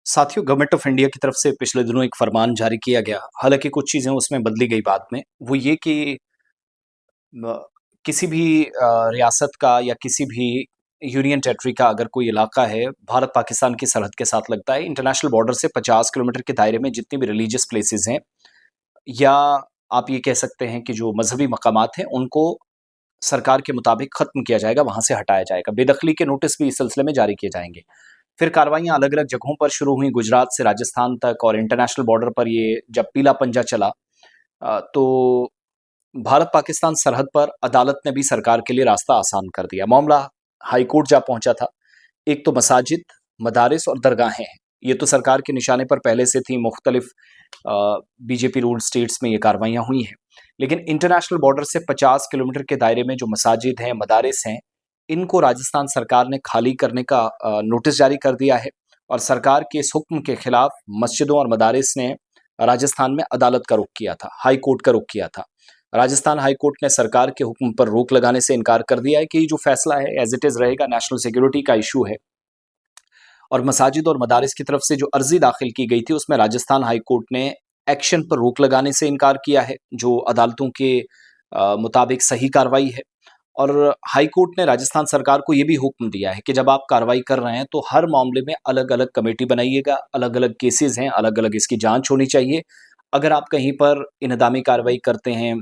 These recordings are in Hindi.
साथियों, गवर्नमेंट ऑफ इंडिया की तरफ से पिछले दिनों एक फरमान जारी किया गया। हालाँकि कुछ चीज़ें उसमें बदली गई बाद में। वो ये कि म किसी भी रियासत का या किसी भी यूनियन टेरिटरी का अगर कोई इलाका है, भारत-पाकिस्तान की सरहद के साथ लगता है, इंटरनेशनल बॉर्डर से 50 किलोमीटर के दायरे में जितनी भी रिलीजियस प्लेसेस हैं, या आप ये कह सकते हैं कि जो मज़हबी मकामात हैं, उनको सरकार के मुताबिक खत्म किया जाएगा, वहाँ से हटाया जाएगा। बेदखली के नोटिस भी इस सिलसिले में जारी किए जाएँगे। फिर कार्रवाइयाँ अलग-अलग जगहों पर शुरू हुई, गुजरात से राजस्थान तक, और इंटरनेशनल बॉर्डर पर ये जब पीला पंजा चला, तो भारत-पाकिस्तान सरहद पर अदालत ने भी सरकार के लिए रास्ता आसान कर दिया। मामला हाई कोर्ट जा पहुँचा था। एक तो मसाजिद, मदारिस और दरगाहें हैं। ये तो सरकार के निशाने पर पहले से थी, मुख्तलिफ बीजेपी रूल्ड स्टेट्स में ये कार्रवाइयाँ हुई हैं। लेकिन इंटरनेशनल बॉर्डर से 50 किलोमीटर के दायरे में जो मसाजिद हैं, मदारिस हैं, इनको राजस्थान सरकार ने खाली करने का नोटिस जारी कर दिया है, और सरकार के इस हुक्म के खिलाफ मस्जिदों और मदारिस ने राजस्थान में अदालत का रुख किया था, हाई कोर्ट का रुख किया था। राजस्थान हाई कोर्ट ने सरकार के हुक्म पर रोक लगाने से इनकार कर दिया है कि जो फैसला है एज इट इज रहेगा, नेशनल सिक्योरिटी का इशू है। और मसाजिद और मदारिस की तरफ से जो अर्जी दाखिल की गई थी, उसमें राजस्थान हाई कोर्ट ने एक्शन पर रोक लगाने से इनकार किया है, जो अदालतों के मुताबिक सही कार्रवाई है। और हाई कोर्ट ने राजस्थान सरकार को ये भी हुक्म दिया है कि जब आप कार्रवाई कर रहे हैं, तो हर मामले में अलग-अलग कमेटी बनाइएगा, अलग-अलग केसेस हैं, अलग-अलग इसकी जांच होनी चाहिए। अगर आप कहीं पर इन्हदामी कार्रवाई करते हैं,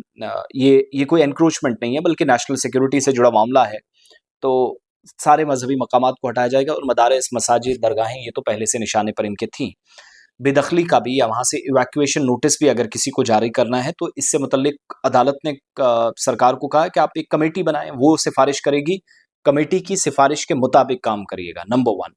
ये कोई एनक्रोचमेंट नहीं है, बल्कि नेशनल सिक्योरिटी से जुड़ा मामला है, तो सारे मजहबी मकामात को हटाया जाएगा, और मदारिस, मसाजिद, दरगाहें ये तो पहले से निशाने पर इनके थीं। बेदखली का भी या वहाँ से इवैक्यूएशन नोटिस भी अगर किसी को जारी करना है, तो इससे मुतल्लिक अदालत ने सरकार को कहा है कि आप एक कमेटी बनाएँ, वो सिफ़ारिश करेगी, कमेटी की सिफ़ारिश के मुताबिक काम करिएगा, number 1।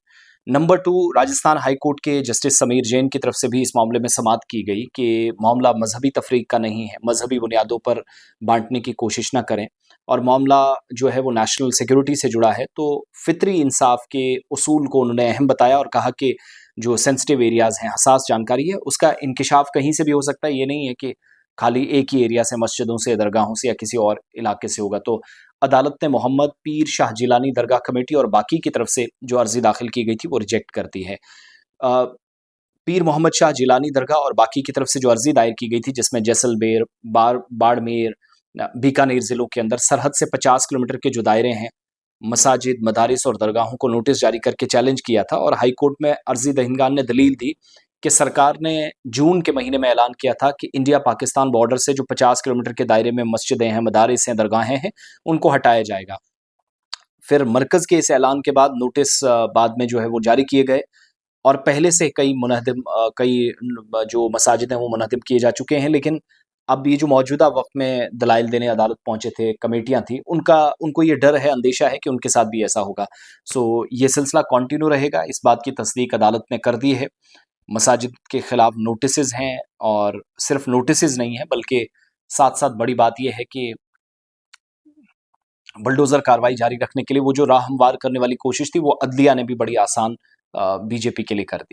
Number 2, Rajasthan high court के जस्टिस समीर जैन की तरफ से भी इस मामले में समाअत की गई कि मामला मज़हबी तफ़रीक़ का नहीं है, मज़हबी बुनियादों पर बाँटने की कोशिश ना करें, और मामला जो है वो नेशनल सिक्योरिटी से जुड़ा है। तो फ़ितरी इंसाफ़ के उसूल को उन्होंने अहम बताया, और कहा कि जो सेंसिटिव एरियाज़ हैं, हसास जानकारी है, उसका इंकिशाफ कहीं से भी हो सकता है। ये नहीं है कि खाली एक ही एरिया से, मस्जिदों से, दरगाहों से या किसी और इलाके से होगा। तो अदालत ने मोहम्मद पीर शाह जिलानी दरगाह कमेटी और बाकी की तरफ से जो अर्ज़ी दाखिल की गई थी, वो रिजेक्ट कर दी है। अ, पीर मोहम्मद शाह जिलानी दरगाह और बाकी की तरफ से जो अर्ज़ी दायर की गई थी, जिसमें जैसलमेर, बाड़मेर, बीकानेर ज़िलों के अंदर सरहद से 50 किलोमीटर के जो दायरे हैं, मसाजिद, मदारिस और दरगाहों को नोटिस जारी करके चैलेंज किया था, और हाई कोर्ट में अर्ज़ी दहिंदगान ने दलील दी कि सरकार ने जून के महीने में ऐलान किया था कि इंडिया-पाकिस्तान बॉर्डर से जो 50 किलोमीटर के दायरे में मस्जिदें हैं, मदारिस हैं, दरगाहें हैं, उनको हटाया जाएगा। फिर मरकज़ के इस ऐलान के बाद नोटिस बाद में जो है वो जारी किए गए, और पहले से कई जो मसाजिद हैं वो मुनहदिम किए जा चुके हैं। लेकिन अब ये जो मौजूदा वक़्त में दलाइल देने अदालत पहुँचे थे, कमेटियाँ थी, उनको ये डर है, अंदेशा है कि उनके साथ भी ऐसा होगा। सो ये सिलसिला कंटिन्यू रहेगा, इस बात की तस्दीक अदालत ने कर दी है। मसाजिद के खिलाफ नोटिसेज़ हैं, और सिर्फ़ नोटिसेज़ नहीं हैं, बल्कि साथ-साथ बड़ी बात ये है कि बुलडोज़र कार्रवाई जारी रखने के लिए वो जो राह हमवार करने वाली कोशिश थी, वो अदलिया ने भी बड़ी आसान बीजेपी के लिए कर दी।